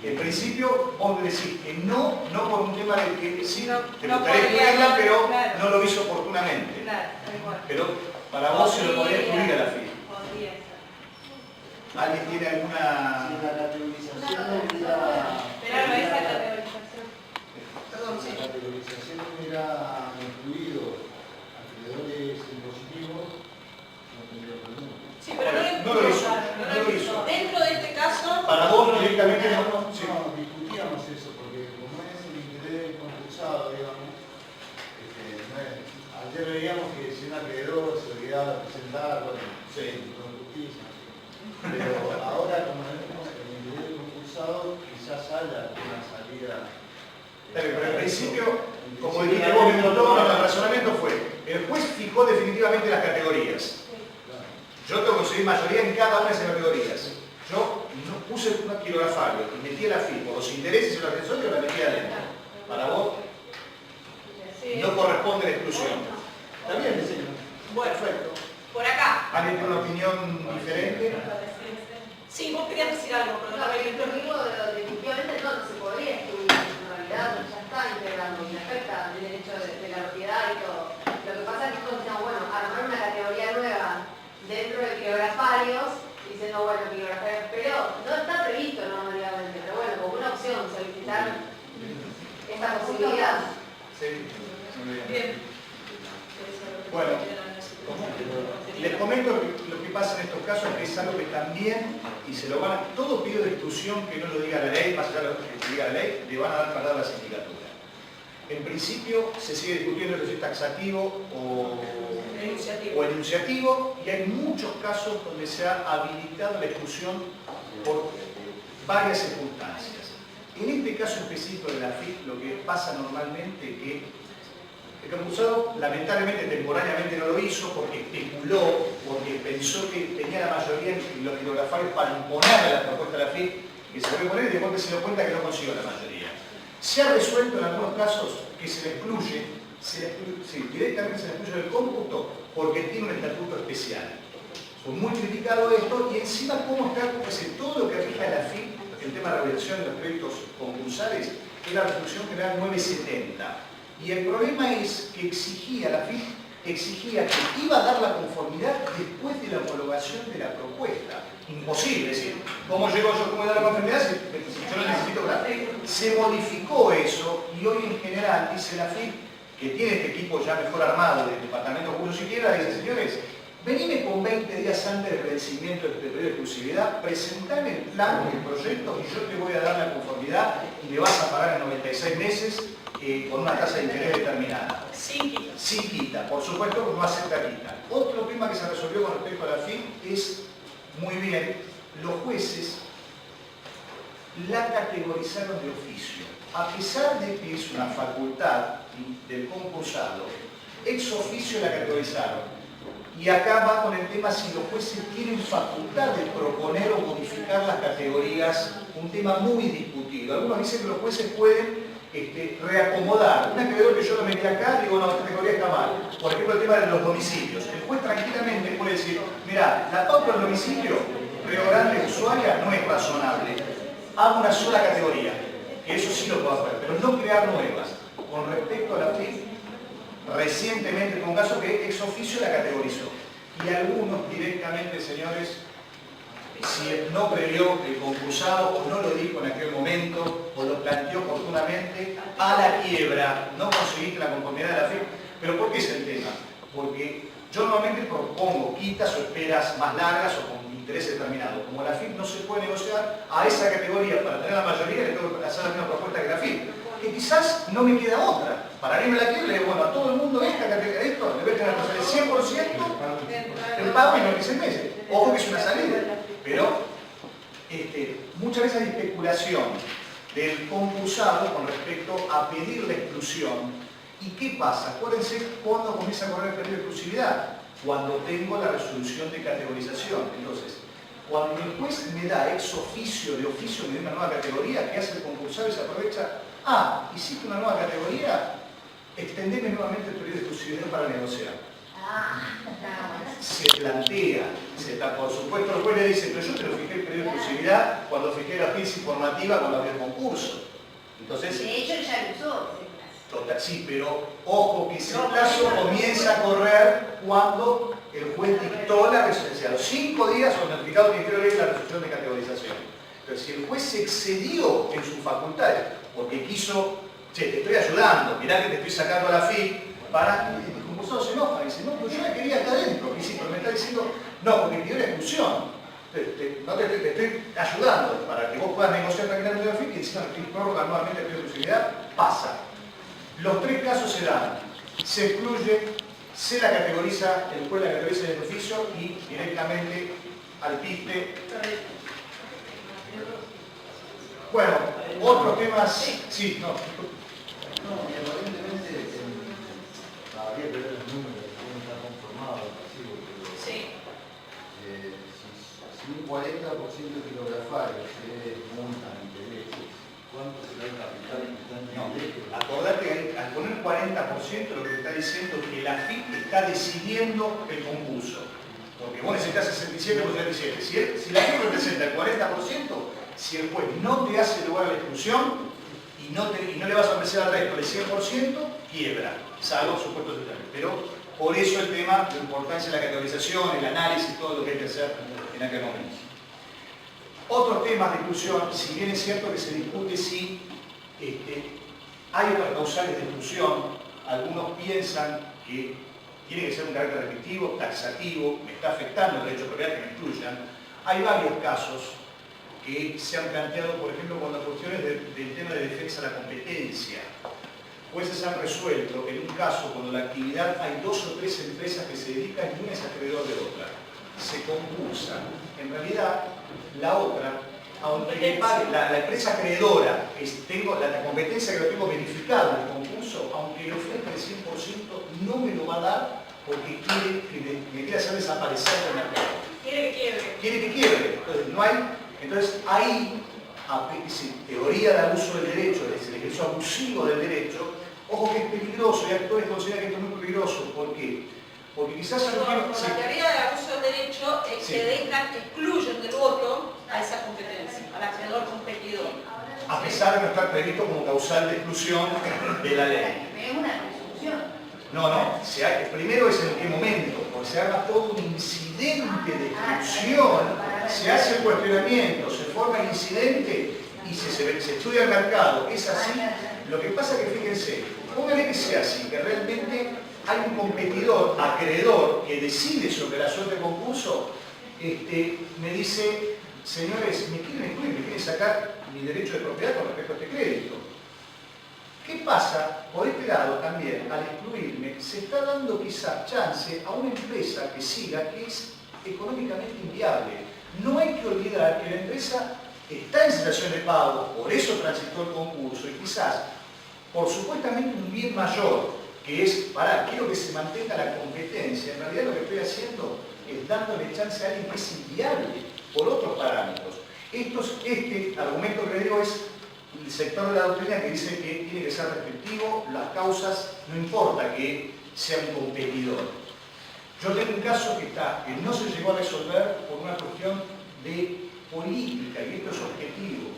En principio, vos decís que no por un tema de que sí, No, te no gustaría podría, excluirla, pero claro. no lo hizo oportunamente. Claro, tal cual. Pero para vos se lo podría Podría. excluir a la FIP. Podría ser. ¿Alguien tiene alguna...? Si la categorización hubiera... Pero esa categorización. Perdón, sí. La categorización hubiera incluido acreedores impositivos, no tendría problema. Sí, pero No lo hizo, no no lo hizo. Dentro de este caso, Para vos directamente no. Sí. No, discutíamos eso, porque como es el interés concursado, digamos, ayer veíamos que si un acreedor se olvidaba de presentar, bueno, Sí. con justicia, pero ahora como es el interés concursado, quizás haya una salida. Pero en principio, como dijiste vos, todo el razonamiento fue, el juez fijó definitivamente las categorías. Yo tengo que conseguir mayoría en cada una de esas categorías. Yo no puse un quilografario y metí la FIP por los intereses y los accesorios, la metí adentro. Para vos Sí. no corresponde la exclusión. Está bien, señor. bueno, Perfecto. por acá. ¿Alguien tiene una opinión diferente? Sí, vos querías decir algo, pero No, no yo digo, definitivamente no se podría excluir, en realidad ya está integrando y afecta el derecho de la propiedad y todo. Lo que pasa es que nosotros decíamos, bueno, armar una categoría nueva dentro de kilografarios, diciendo, bueno, kilografarios, pero no está previsto normativamente, pero bueno, como una opción, solicitar esta posibilidad. Sí. Muy bien. Bien. Bueno, les comento lo que pasa en estos casos, que es algo que también, y se lo van a, todo pedido de exclusión que no lo diga la ley, más allá de lo que diga la ley, le van a dar para la sindicatura. En principio se sigue discutiendo si es taxativo o enunciativo, y hay muchos casos donde se ha habilitado la exclusión por varias circunstancias. En este caso específico de la FIP, lo que pasa normalmente es que el concursado lamentablemente temporariamente no lo hizo porque especuló, porque pensó que tenía la mayoría en los kilografarios para imponerle la propuesta de la FIP, que se puede poner y después se dio cuenta que no consiguió la mayoría. Se ha resuelto en algunos casos que se le excluye, directamente se le excluye del cómputo porque tiene un estatuto especial. Fue muy criticado esto y encima cómo está, pues en todo lo que rige a la FIP, el tema de la regulación de los créditos concursales, es la resolución general 970. Y el problema es que la FIP exigía que iba a dar la conformidad después de la homologación de la propuesta. Imposible, es decir, ¿cómo llego yo? ¿Cómo voy a dar la conformidad si yo no necesito hablar? Se modificó eso y hoy en general dice la FIP, que tiene este equipo ya mejor armado del departamento de curso siquiera, dice, señores, venime con 20 días antes del vencimiento del periodo de exclusividad, presentame el plan, el proyecto y yo te voy a dar la conformidad y me vas a pagar en 96 meses con una tasa de interés determinada. Sin quita. Sin quita, por supuesto no acepta quita. Otro tema que se resolvió con respecto a la FIP es, muy bien, los jueces la categorizaron de oficio. A pesar de que es una facultad del concursado, ex oficio la categorizaron. Y acá va con el tema si los jueces tienen facultad de proponer o modificar las categorías, un tema muy discutido. Algunos dicen que los jueces pueden reacomodar. Un acreedor que yo lo metí acá, digo, no, esta categoría está mal. Por ejemplo, el tema de los domicilios. El juez tranquilamente puede decir, mira, la pauta del domicilio, Río Grande, usuaria, no es razonable. Hago una sola categoría, que eso sí lo puedo hacer, pero no crear nuevas. Con respecto a la FIP, recientemente fue un caso que ex oficio la categorizó. Y algunos directamente, señores, si no previó el concursado o no lo dijo en aquel momento o lo planteó oportunamente, a la quiebra, no conseguiste la conformidad de la FIP. ¿Pero por qué es el tema? Porque yo normalmente propongo quitas o esperas más largas o con interés determinado. Como la FIP no se puede negociar, a esa categoría para tener la mayoría le tengo que hacer la misma propuesta que la FIP. Que quizás no me queda otra. Para irme a la quiebra, le digo, bueno, a todo el mundo esta categoría, esto, le voy a tener que hacer el 100% el pago y no 15 meses. Ojo que es una salida. Pero muchas veces hay especulación del concursado con respecto a pedir la exclusión. ¿Y qué pasa? Acuérdense cuando comienza a correr el periodo de exclusividad, cuando tengo la resolución de categorización. Entonces, Cuando el juez me da ex oficio, de oficio me da una nueva categoría, ¿qué hace el concursado? Y se aprovecha, ah, hiciste una nueva categoría, extendeme nuevamente el periodo de exclusividad para negociar. Se plantea, por supuesto el juez le dice, pero yo te lo fijé el periodo de exclusividad cuando fijé la ficha informativa cuando había el concurso. Entonces, de hecho, ya lo usó. total, sí, pero ojo que ese plazo comienza a correr cuando el juez dictó la resolución. A los 5 días o notificado al Ministerio de Ley la resolución de categorización. Pero si el juez se excedió en sus facultades porque quiso, che, te estoy ayudando, mirá que te estoy sacando la FI, para, el concursado se enoja y dice, no, pero yo la quería acá adentro, que sí, pero me está diciendo, no, porque pidió la exclusión. No te estoy ayudando para que vos puedas negociar tranquilamente la FI y encima que prórroga nuevamente el periodo de exclusividad, pasa. Los 3 casos se dan, se excluye, se la categoriza, el juez la categoriza en el oficio y directamente al piste. Bueno, otros temas, sí, no. No, y aparentemente habría que ver los números, cómo está conformado el pasivo, pero Sí. si un 40% de kilografarios es multa en intereses, ¿cuánto será el capital que está en No, intereses? acordate que al poner 40% lo que te está diciendo es que la FIP está decidiendo el concurso. Porque vos necesitas 67 o 67. Si la FIP representa el 40%, si el juez no te hace lugar a la exclusión y no le vas a ofrecer al resto el 100%, quiebra, salvo supuestos detalles. Pero por eso el tema, la importancia de la categorización, el análisis, todo lo que hay que hacer en aquel momento. Otros temas de exclusión, si bien es cierto que se discute si hay otras causales de exclusión, algunos piensan que tiene que ser un carácter restrictivo, taxativo, me está afectando el derecho de propiedad que me excluyan. Hay varios casos que se han planteado, por ejemplo, con las cuestiones del tema de defensa de la competencia. Jueces han resuelto que en un caso, cuando la actividad hay 2 o 3 empresas que se dedican y una es acreedor de otra, se concursa. En realidad, la otra, aunque le pague, la empresa acreedora, tengo la competencia que lo tengo verificado en el concurso, aunque le ofrezca el 100%, no me lo va a dar porque me quiere hacer desaparecer del mercado. Quiere que quiebre. Quiere que quiebre. Entonces ahí, teoría de abuso del derecho, es el ejercicio abusivo del derecho, ojo que es peligroso, y actores consideran que esto es muy peligroso. ¿Por qué? Porque quizás... Perdón, por la teoría del abuso del derecho es que excluyen del voto a esa competencia, al acreedor competidor. A pesar de no estar previsto como causal de exclusión de la ley. Pero es una resolución. No, primero es en qué momento, porque se arma todo un incidente de exclusión, se hace el cuestionamiento, se forma el incidente y se estudia el mercado. Es así. Lo que pasa es que fíjense, póngale que sea así, que realmente hay un competidor, acreedor, que decide sobre la suerte del concurso, me dice, señores, me quieren excluir, me quieren sacar mi derecho de propiedad con respecto a este crédito. ¿Qué pasa? Por este lado también, al excluirme, se está dando quizás chance a una empresa que siga, que es económicamente inviable. No hay que olvidar que la empresa está en situación de pago, por eso transitó el concurso, y quizás, por supuestamente un bien mayor, que es, quiero que se mantenga la competencia, en realidad lo que estoy haciendo es dándole chance a alguien que es inviable por otros parámetros. Este argumento que le digo es el sector de la doctrina que dice que tiene que ser restrictivo, las causas, no importa que sea un competidor. Yo tengo un caso que no se llegó a resolver por una cuestión de política, y esto es objetivo.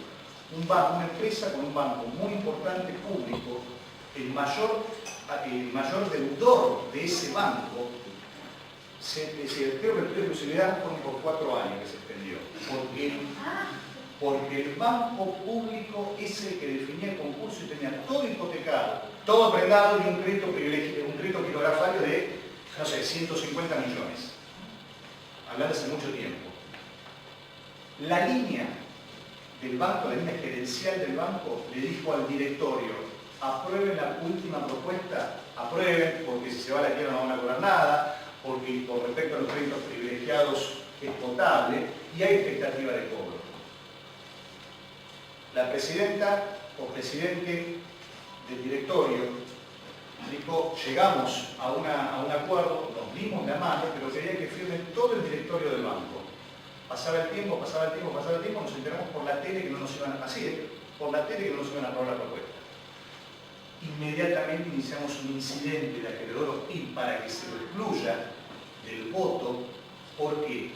Una empresa con un banco muy importante público, el mayor deudor de ese banco, creo que el periodo de exclusividad fue por 4 años que se extendió. Porque el banco público es el que definía el concurso y tenía todo hipotecado, todo prendado y un crédito kilografario de, no sé, 150 millones. Hablando hace mucho tiempo. La línea del banco, la línea gerencial del banco, le dijo al directorio, aprueben la última propuesta, aprueben, porque si se va a la quiebra no van a cobrar nada, porque con respecto a los créditos privilegiados es potable y hay expectativa de cobro. La presidenta o presidente del directorio dijo, llegamos a un acuerdo, nos dimos la mano, pero quería que firme todo el directorio del banco. Pasaba el tiempo, nos enteramos por la tele que no nos iban a hacer, por la tele que no nos iban a aprobar la propuesta. Inmediatamente iniciamos un incidente de acreedor hostil para que se lo excluya del voto, porque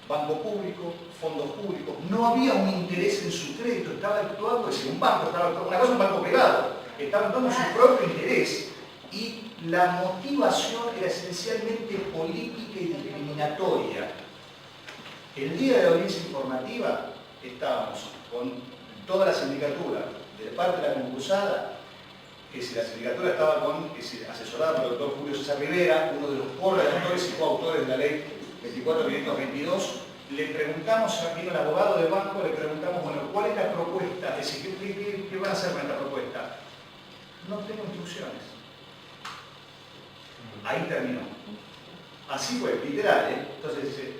banco público, fondos públicos, no había un interés en su crédito, estaba actuando desde un banco, estaba actuando, una cosa es un banco privado, estaba actuando su propio interés y la motivación era esencialmente política y discriminatoria. El día de la audiencia informativa estábamos con toda la sindicatura de parte de la concursada, que si la sindicatura estaba asesorada por el doctor Julio César Rivera, uno de los corredactores y coautores de la ley 24.522, le preguntamos, vino el abogado del banco, le preguntamos, bueno, ¿cuál es la propuesta? Es decir, ¿qué van a hacer con esta propuesta? No tengo instrucciones. Ahí terminó. Así fue, literal, ¿eh? Entonces,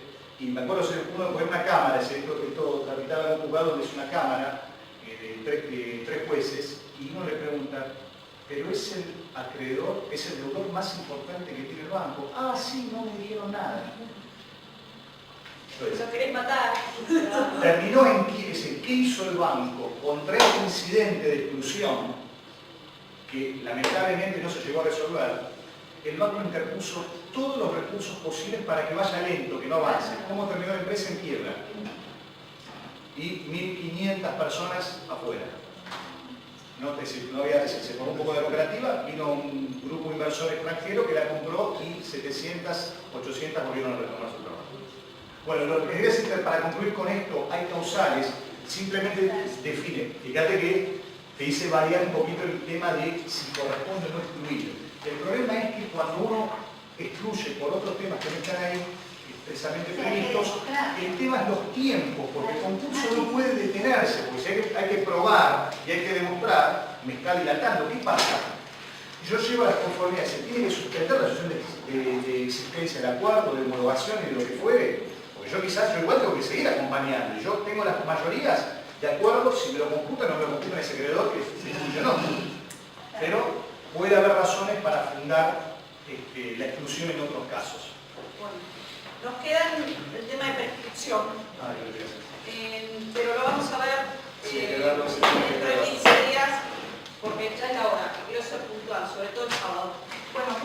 y me acuerdo que uno pone una cámara, esto tramitaba en un juzgado donde es una cámara de tres jueces, y uno le pregunta, pero es el acreedor, es el deudor más importante que tiene el banco. Ah, sí, no me dijeron nada. Eso querés matar. Terminó en qué hizo el banco contra este incidente de exclusión, que lamentablemente no se llegó a resolver. El banco interpuso todos los recursos posibles para que vaya lento, que no avance. ¿Cómo terminó la empresa? En quiebra. Y 1.500 personas afuera. Se formó un poco de cooperativa, vino un grupo inversor extranjero que la compró y 700, 800 volvieron a retomar su trabajo. Bueno, lo que quería decir para concluir con esto, hay causales, simplemente define. Fíjate que te hice variar un poquito el tema de si corresponde o no excluir. El problema es que cuando uno excluye por otros temas que no están ahí expresamente previstos, el tema es los tiempos, porque el concurso no puede detenerse, porque si hay que probar y hay que demostrar, me está dilatando. ¿Qué pasa? Yo llevo a la conformidad, se tiene que suspender la sesión de existencia del acuerdo, de homologación y de lo que fuere, porque yo igual tengo que seguir acompañando, y yo tengo las mayorías de acuerdo, si me lo computan o no me lo computan ese acreedor que se funcionó. Pero puede haber razones para fundar la exclusión en otros casos. Bueno, nos queda el tema de prescripción, pero lo vamos a ver dentro de 15 días, porque ya es la hora, quiero ser puntual, sobre todo el sábado. Bueno,